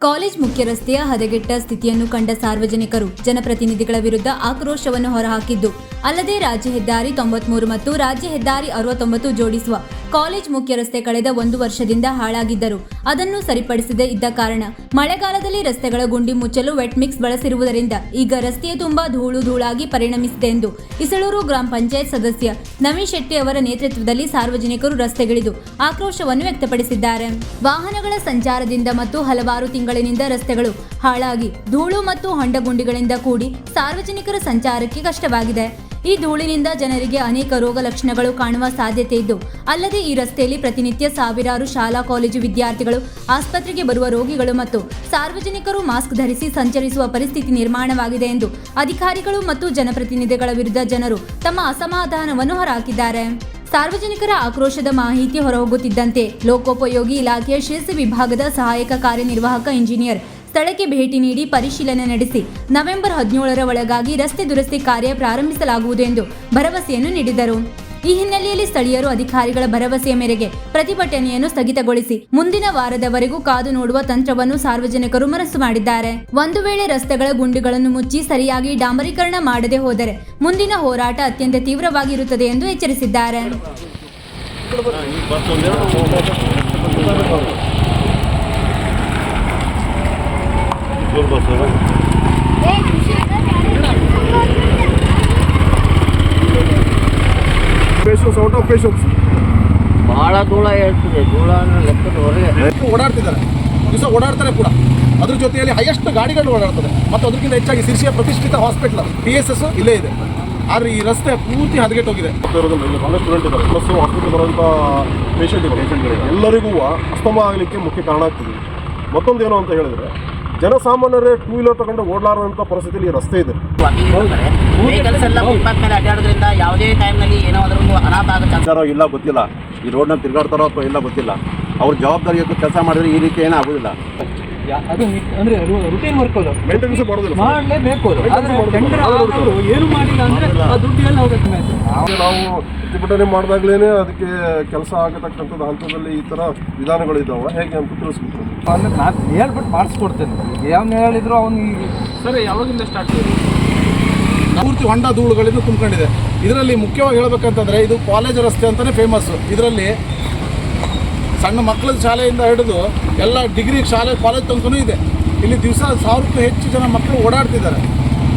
College ಮುಖ್ಯ ರಸ್ತೆಯ ಹದಗೆಟ್ಟ ಸ್ಥಿತಿಯನ್ನು ಕಂಡ ಸಾರ್ವಜನಿಕರು ಜನಪ್ರತಿನಿಧಿಗಳ ವಿರುದ್ಧ ಆಕ್ರೋಶವನ್ನು ಹೊರಹಾಕಿದ್ದು, ಅಲ್ಲದೆ ರಾಜ್ಯ ಹೆದ್ದಾರಿ 93 ಮತ್ತು ರಾಜ್ಯ ಹೆದ್ದಾರಿ 69 ಜೋಡಿಸುವ ಕಾಲೇಜ್ ಮುಖ್ಯ ರಸ್ತೆ ಕಳೆದ 1 ವರ್ಷದಿಂದ ಹಾಳಾಗಿದ್ದರು. ಅದನ್ನು ಸರಿಪಡಿಸದೇ ಇದ್ದ ಕಾರಣ ಮಳೆಗಾಲದಲ್ಲಿ ರಸ್ತೆಗಳ ಗುಂಡಿ ಮುಚ್ಚಲು ವೆಟ್ ಮಿಕ್ಸ್ ಬಳಸಿರುವುದರಿಂದ ಈಗ ರಸ್ತೆಯ ತುಂಬಾ ಧೂಳಾಗಿ ಪರಿಣಮಿಸಿದೆ ಎಂದು ಇಸಳೂರು ಗ್ರಾಮ ಪಂಚಾಯತ್ ಸದಸ್ಯ ನವೀನ್ ಶೆಟ್ಟಿ ಅವರ ನೇತೃತ್ವದಲ್ಲಿ ಸಾರ್ವಜನಿಕರು ರಸ್ತೆಗಿಳಿದು ಆಕ್ರೋಶವನ್ನು ವ್ಯಕ್ತಪಡಿಸಿದ್ದಾರೆ. ವಾಹನಗಳ ಸಂಚಾರದಿಂದ ಮತ್ತು ಹಲವಾರು ತಿಂಗಳಿನಿಂದ ರಸ್ತೆಗಳು ಹಾಳಾಗಿ ಧೂಳು ಮತ್ತು ಹೊಂಡಗುಂಡಿಗಳಿಂದ ಕೂಡಿ ಸಾರ್ವಜನಿಕರ ಸಂಚಾರಕ್ಕೆ ಕಷ್ಟವಾಗಿದೆ. ಈ ಧೂಳಿನಿಂದ ಜನರಿಗೆ ಅನೇಕ ರೋಗ ಲಕ್ಷಣಗಳು ಕಾಣುವ ಸಾಧ್ಯತೆ ಇದ್ದು, ಅಲ್ಲದೆ ಈ ರಸ್ತೆಯಲ್ಲಿ ಪ್ರತಿನಿತ್ಯ ಸಾವಿರಾರು ಶಾಲಾ ಕಾಲೇಜು ವಿದ್ಯಾರ್ಥಿಗಳು, ಆಸ್ಪತ್ರೆಗೆ ಬರುವ ರೋಗಿಗಳು ಮತ್ತು ಸಾರ್ವಜನಿಕರು ಮಾಸ್ಕ್ ಧರಿಸಿ ಸಂಚರಿಸುವ ಪರಿಸ್ಥಿತಿ ನಿರ್ಮಾಣವಾಗಿದೆ ಎಂದು ಅಧಿಕಾರಿಗಳು ಮತ್ತು ಜನಪ್ರತಿನಿಧಿಗಳ ವಿರುದ್ಧ ಜನರು ತಮ್ಮ ಅಸಮಾಧಾನವನ್ನು ಹೊರಹಾಕಿದ್ದಾರೆ. ಸಾರ್ವಜನಿಕರ ಆಕ್ರೋಶದ ಮಾಹಿತಿ ಹೊರಹೋಗುತ್ತಿದ್ದಂತೆ ಲೋಕೋಪಯೋಗಿ ಇಲಾಖೆಯ ಶಿರಸಿ ವಿಭಾಗದ ಸಹಾಯಕ ಕಾರ್ಯನಿರ್ವಾಹಕ ಇಂಜಿನಿಯರ್ ಸ್ಥಳಕ್ಕೆ ಭೇಟಿ ನೀಡಿ ಪರಿಶೀಲನೆ ನಡೆಸಿ ನವೆಂಬರ್ 17ರ ಒಳಗಾಗಿ ರಸ್ತೆ ದುರಸ್ತಿ ಕಾರ್ಯ ಪ್ರಾರಂಭಿಸಲಾಗುವುದು ಎಂದು ಭರವಸೆಯನ್ನು ನೀಡಿದರು. ಈ ಹಿನ್ನೆಲೆಯಲ್ಲಿ ಸ್ಥಳೀಯರು ಅಧಿಕಾರಿಗಳ ಭರವಸೆಯ ಮೇರೆಗೆ ಪ್ರತಿಭಟನೆಯನ್ನು ಸ್ಥಗಿತಗೊಳಿಸಿ ಮುಂದಿನ ವಾರದವರೆಗೂ ಕಾದು ನೋಡುವ ತಂತ್ರವನ್ನು ಸಾರ್ವಜನಿಕರು ಮನಸ್ಸು ಮಾಡಿದ್ದಾರೆ. ಒಂದು ವೇಳೆ ರಸ್ತೆಗಳ ಗುಂಡಿಗಳನ್ನು ಮುಚ್ಚಿ ಸರಿಯಾಗಿ ಡಾಂಬರೀಕರಣ ಮಾಡದೆ ಹೋದರೆ ಮುಂದಿನ ಹೋರಾಟ ಅತ್ಯಂತ ತೀವ್ರವಾಗಿರುತ್ತದೆ ಎಂದು ಎಚ್ಚರಿಸಿದ್ದಾರೆ. ಔಟ್ ಆಫ್ ಪೇಷನ್ಸ್ ಬಹಳ ಧೂಳ ಹೇಳ್ತಿದೆ. ಧೂಳ ಲೆಕ್ಕದ ಹೊರಗೆ ಓಡಾಡ್ತಿದ್ದಾರೆ, ದಿವಸ ಓಡಾಡ್ತಾರೆ ಕೂಡ. ಅದ್ರ ಜೊತೆಯಲ್ಲಿ ಹೈಯೆಸ್ಟ್ ಗಾಡಿಗಳು ಓಡಾಡ್ತದೆ ಮತ್ತು ಅದಕ್ಕಿಂತ ಹೆಚ್ಚಾಗಿ ಸಿರ್ಸಿಯ ಪ್ರತಿಷ್ಠಿತ ಹಾಸ್ಪಿಟಲ್ PSS ಇಲ್ಲೇ ಇದೆ. ಆದರೆ ಈ ರಸ್ತೆ ಪೂರ್ತಿ ಹದಗೆಟ್ಟೋಗಿದೆ. ಕಾಲೇಜ್ ಸ್ಟೂಡೆಂಟ್ ಇದ್ದಾರೆ, ಪ್ಲಸ್ ಹಾಸ್ಪಿಟಲ್ ಬರುವಂಥ ಪೇಷಂಟ್ಗಳು ಎಲ್ಲರಿಗೂ ಅಸ್ತಮ ಆಗಲಿಕ್ಕೆ ಮುಖ್ಯ ಕಾರಣ ಆಗ್ತದೆ. ಮತ್ತೊಂದು ಏನು ಅಂತ ಹೇಳಿದ್ರೆ, ಜನಸಾಮಾನ್ಯರೇ 2 ವೀಲರ್ ತಗೊಂಡು ಓಡಲಾರುವಂಥ ಪರಿಸ್ಥಿತಿಯಲ್ಲಿ ಈ ರಸ್ತೆ ಇದೆ. ವೆಹಿಕಲ್ಸ್ ಎಲ್ಲ ಫುಟ್ಪಾತ್ ಮೇಲೆ ಅಡ್ಡಾಡೋದ್ರಿಂದ ಯಾವುದೇ ಟೈಮ್ನಲ್ಲಿ ಏನೋ ಅದರಲ್ಲೂ ಅನಾಥ ಆಗೋ ಇಲ್ಲ ಗೊತ್ತಿಲ್ಲ, ಈ ರೋಡ್ನ ತಿರುಗಾಡ್ತಾರೋ ಅಥವಾ ಇಲ್ಲ ಗೊತ್ತಿಲ್ಲ. ಅವ್ರ ಜವಾಬ್ದಾರಿ ಕೆಲಸ ಮಾಡಿದ್ರೆ ಈ ರೀತಿ ಏನೂ ಆಗೋದಿಲ್ಲ. ಅದು ಅಂದ್ರೆ ರುಟೀನ್ ವರ್ಕ್ ಅದು ಮೇಂಟೆನೆನ್ಸ್ ಮಾಡೋದಿಲ್ಲ, ಮಾಡಲೇಬೇಕು. ಏನು ಮಾಡಿಲ್ಲ ಅಂದ್ರೆ ಆ ದುಡ್ಡು ಎಲ್ಲ ಹೋಗುತ್ತೆ. ನಾವು ಪ್ರತಿಭಟನೆ ಮಾಡಿದಾಗಲೇ ಅದಕ್ಕೆ ಕೆಲಸ ಆಗತಕ್ಕಂಥದ್ದು ಹಂತದಲ್ಲಿ ಈ ಥರ ವಿಧಾನಗಳಿದ್ದಾವೆ, ಹೇಗೆ ಅಂತ ತಿಳಿಸ್ಬಿಟ್ರು. ಅಂದ್ರೆ ನಾನು ಹೇಳ್ಬಿಟ್ಟು ಮಾಡಿಸ್ಕೊಡ್ತೇನೆ. ಯಾವನ್ನ ಹೇಳಿದ್ರು ಅವ್ನು ಸರಿ ಯಾವಾಗಿಂದ ಸ್ಟಾರ್ಟ್ ಪೂರ್ತಿ ಹೊಂಡ ಧೂಳುಗಳಿಂದ ತುಂಬಿಕೊಂಡಿದೆ. ಇದರಲ್ಲಿ ಮುಖ್ಯವಾಗಿ ಹೇಳಬೇಕಂತಂದರೆ ಇದು ಕಾಲೇಜ್ ರಸ್ತೆ ಅಂತಲೇ ಫೇಮಸ್ಸು. ಇದರಲ್ಲಿ ಸಣ್ಣ ಮಕ್ಕಳ ಶಾಲೆಯಿಂದ ಹಿಡಿದು ಎಲ್ಲ ಡಿಗ್ರಿ ಶಾಲೆ ಕಾಲೇಜ್ ತನಕನೂ ಇದೆ. ಇಲ್ಲಿ ದಿವಸ 1000ಕ್ಕೂ ಹೆಚ್ಚು ಜನ ಮಕ್ಕಳು ಓಡಾಡ್ತಿದ್ದಾರೆ,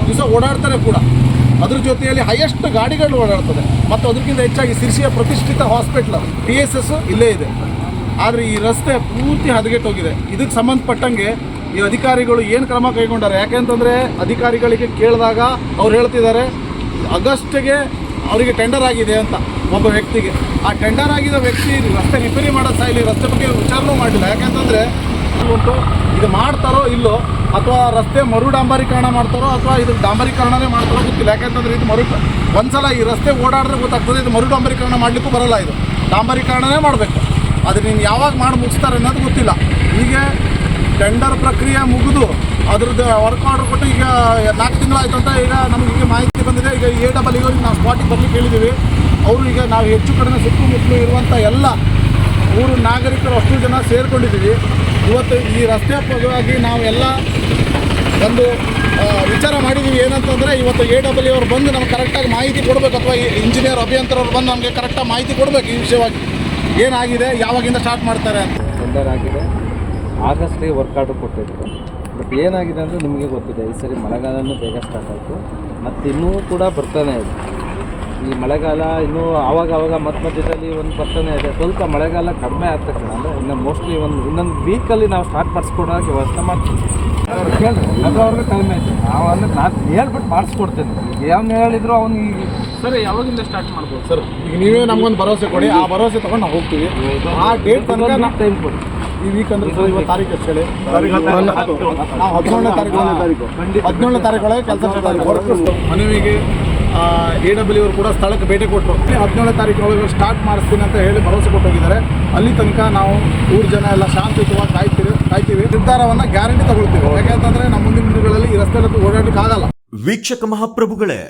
ದಿವಸ ಓಡಾಡ್ತಾರೆ ಕೂಡ. ಅದ್ರ ಜೊತೆಯಲ್ಲಿ ಹೈಯೆಸ್ಟ್ ಗಾಡಿಗಳು ಓಡಾಡ್ತದೆ ಮತ್ತು ಅದಕ್ಕಿಂತ ಹೆಚ್ಚಾಗಿ ಸಿರ್ಸಿಯ ಪ್ರತಿಷ್ಠಿತ ಹಾಸ್ಪಿಟಲ್ PSS ಇಲ್ಲೇ ಇದೆ. ಆದರೆ ಈ ರಸ್ತೆ ಪೂರ್ತಿ ಹದಗೆಟ್ಟೋಗಿದೆ. ಇದಕ್ಕೆ ಸಂಬಂಧಪಟ್ಟಂಗೆ ಈ ಅಧಿಕಾರಿಗಳು ಏನು ಕ್ರಮ ಕೈಗೊಂಡಾರೆ? ಯಾಕೆಂತಂದರೆ ಅಧಿಕಾರಿಗಳಿಗೆ ಕೇಳಿದಾಗ ಅವ್ರು ಹೇಳ್ತಿದ್ದಾರೆ ಆಗಸ್ಟ್ಗೆ ಅವರಿಗೆ ಟೆಂಡರ್ ಆಗಿದೆ ಅಂತ ಒಬ್ಬ ವ್ಯಕ್ತಿಗೆ. ಆ ಟೆಂಡರ್ ಆಗಿದ್ದ ವ್ಯಕ್ತಿ ರಸ್ತೆ ರಿಪೇರಿ ಮಾಡೋದು ಸಹ ಇಲ್ಲಿ ರಸ್ತೆ ಬಗ್ಗೆ ವಿಚಾರಣೆ ಮಾಡಿಲ್ಲ. ಯಾಕೆಂತಂದರೆ ಇದು ಮಾಡ್ತಾರೋ ಇಲ್ಲೋ, ಅಥವಾ ರಸ್ತೆ ಮರು ಡಾಂಬರೀಕರಣ ಮಾಡ್ತಾರೋ ಅಥವಾ ಇದು ಡಾಂಬರೀಕರಣನೇ ಮಾಡ್ತಾರೋ ಗೊತ್ತಿಲ್ಲ. ಯಾಕೆಂತಂದರೆ ಇದು ಒಂದ್ಸಲ ಈ ರಸ್ತೆ ಓಡಾಡಿದ್ರೆ ಗೊತ್ತಾಗ್ತದೆ, ಇದು ಮರು ಡಾಂಬರೀಕರಣ ಮಾಡಲಿಕ್ಕೂ ಬರೋಲ್ಲ. ಇದು ಡಾಂಬರೀಕರಣನೇ ಮಾಡಬೇಕು. ಅದು ನೀನು ಯಾವಾಗ ಮಾಡಿ ಮುಗಿಸ್ತಾರೆ ಅನ್ನೋದು ಗೊತ್ತಿಲ್ಲ. ಹೀಗೆ ಟೆಂಡರ್ ಪ್ರಕ್ರಿಯೆ ಮುಗಿದು ಅದ್ರದ್ದು ವರ್ಕ್ ಆರ್ಡರ್ ಕೊಟ್ಟು ಈಗ 4 ತಿಂಗಳಾಯ್ತು ಅಂತ ಈಗ ನಮಗೆ ಮಾಹಿತಿ ಬಂದಿದೆ. ಈಗ AWO ನಾವು ಸ್ಪಾಟಿಗೆ ಬರ್ಲಿಕ್ಕೆ ಹೇಳಿದ್ದೀವಿ. ಅವರು ಈಗ ನಾವು ಹೆಚ್ಚು ಕಡಿಮೆ ಸುತ್ತಮುತ್ತಲು ಇರುವಂಥ ಎಲ್ಲ ಊರು ನಾಗರಿಕರು ಅಷ್ಟು ಜನ ಸೇರಿಕೊಂಡಿದ್ದೀವಿ. ಇವತ್ತು ಈ ರಸ್ತೆ ಪರವಾಗಿ ನಾವೆಲ್ಲ ಒಂದು ವಿಚಾರ ಮಾಡಿದ್ದೀವಿ. ಏನಂತಂದರೆ ಇವತ್ತು AWO ಅವ್ರು ಬಂದು ನಮ್ಗೆ ಕರೆಕ್ಟಾಗಿ ಮಾಹಿತಿ ಕೊಡಬೇಕು, ಅಥವಾ ಇಂಜಿನಿಯರ್ ಅಭಿಯಂತರವ್ರು ಬಂದು ನಮಗೆ ಕರೆಕ್ಟಾಗಿ ಮಾಹಿತಿ ಕೊಡಬೇಕು ಈ ವಿಷಯವಾಗಿ ಏನಾಗಿದೆ, ಯಾವಾಗಿಂದ ಸ್ಟಾರ್ಟ್ ಮಾಡ್ತಾರೆ ಅಂತ. ಟೆಂಡರ್ ಆಗಿದೆ, ಆಗಸ್ಟ್ಗೆ ವರ್ಕ್ ಆರ್ಡರ್ ಕೊಟ್ಟಿದ್ರು. ಬಟ್ ಏನಾಗಿದೆ ಅಂದರೆ ನಿಮಗೆ ಗೊತ್ತಿದೆ, ಈ ಸರಿ ಮಳೆಗಾಲನೂ ಬೇಗ ಸ್ಟಾರ್ಟ್ ಆಯಿತು ಮತ್ತು ಇನ್ನೂ ಕೂಡ ಬರ್ತಾನೆ ಇದೆ. ಈ ಮಳೆಗಾಲ ಇನ್ನೂ ಆವಾಗ ಮಧ್ಯದಲ್ಲಿ ಒಂದು ಬರ್ತಾನೆ ಇದೆ. ಸ್ವಲ್ಪ ಮಳೆಗಾಲ ಕಡಿಮೆ ಆದ ತಕ್ಷಣ ಅಂದರೆ ಇನ್ನು ಮೋಸ್ಟ್ಲಿ ಇನ್ನೊಂದು ವೀಕಲ್ಲಿ ನಾವು ಸ್ಟಾರ್ಟ್ ಮಾಡಿಸ್ಕೊಡೋಕೆ ವ್ಯವಸ್ಥೆ ಮಾಡ್ತೀವಿ. ಕೇಳಿರಿ ಅವ್ರಿಗೆ ಕಡಿಮೆ ಆಯಿತು. ನಾವು ಅಂದರೆ ನಾನು ಹೇಳ್ಬಿಟ್ಟು ಮಾಡಿಸ್ಕೊಡ್ತೇನೆ. ಯಾವನ್ನ ಹೇಳಿದ್ರು ಅವ್ನಿಗೆ ಸರಿ ಯಾವಾಗಿಂದ ಸ್ಟಾರ್ಟ್ ಮಾಡ್ಬೋದು ಸರ್? ಈಗ ನೀವೇ ನಮಗೊಂದು ಭರವಸೆ ಕೊಡಿ, ಆ ಭರವಸೆ ತೊಗೊಂಡು ನಾವು ಹೋಗ್ತೀವಿ. ಆ ಡೇಟ್ ತನಕ ಟೈಮ್ ಕೊಡಿ. ಈ ವೀಕ್ ಅಂದರೆ 20 ತಾರೀಕು ಅಷ್ಟು ಹೇಳಿ. ನಾವು 17ನೇ ತಾರೀಕು ಒಳಗೆ ಕೆಲಸ ಮನವಿಗೆ AWO ಕೂಡ ಸ್ಥಳಕ್ಕೆ ಭೇಟಿ ಕೊಟ್ಟರು. 17ನೇ ತಾರೀಕಿನೊಳಗೆ ಸ್ಟಾರ್ಟ್ ಮಾಡಿಸ್ತೀನಿ ಅಂತ ಹೇಳಿ ಭರವಸೆ ಕೊಟ್ಟೋಗಿದ್ದಾರೆ. ಅಲ್ಲಿ ತನಕ ನಾವು ಊರು ಜನ ಎಲ್ಲ ಶಾಂತಿಯುತವಾಗಿ ಕಾಯ್ತೀವಿ. ನಿರ್ಧಾರವನ್ನು ಗ್ಯಾರಂಟಿ ತಗೊಳ್ತೀವಿ. ಯಾಕೆಂತಂದರೆ ನಮ್ಮ ಮುಂದಿನ ದಿನಗಳಲ್ಲಿ ಈ ರಸ್ತೆಯಲ್ಲಿ ಓಡಾಡಲಿಕ್ಕೆ ಆಗಲ್ಲ. ವೀಕ್ಷಕ ಮಹಾಪ್ರಭುಗಳೇ,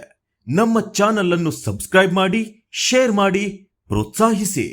ನಮ್ಮ ಚಾನಲ್ ಅನ್ನು ಸಬ್ಸ್ಕ್ರೈಬ್ ಮಾಡಿ, ಶೇರ್ ಮಾಡಿ, ಪ್ರೋತ್ಸಾಹಿಸಿ.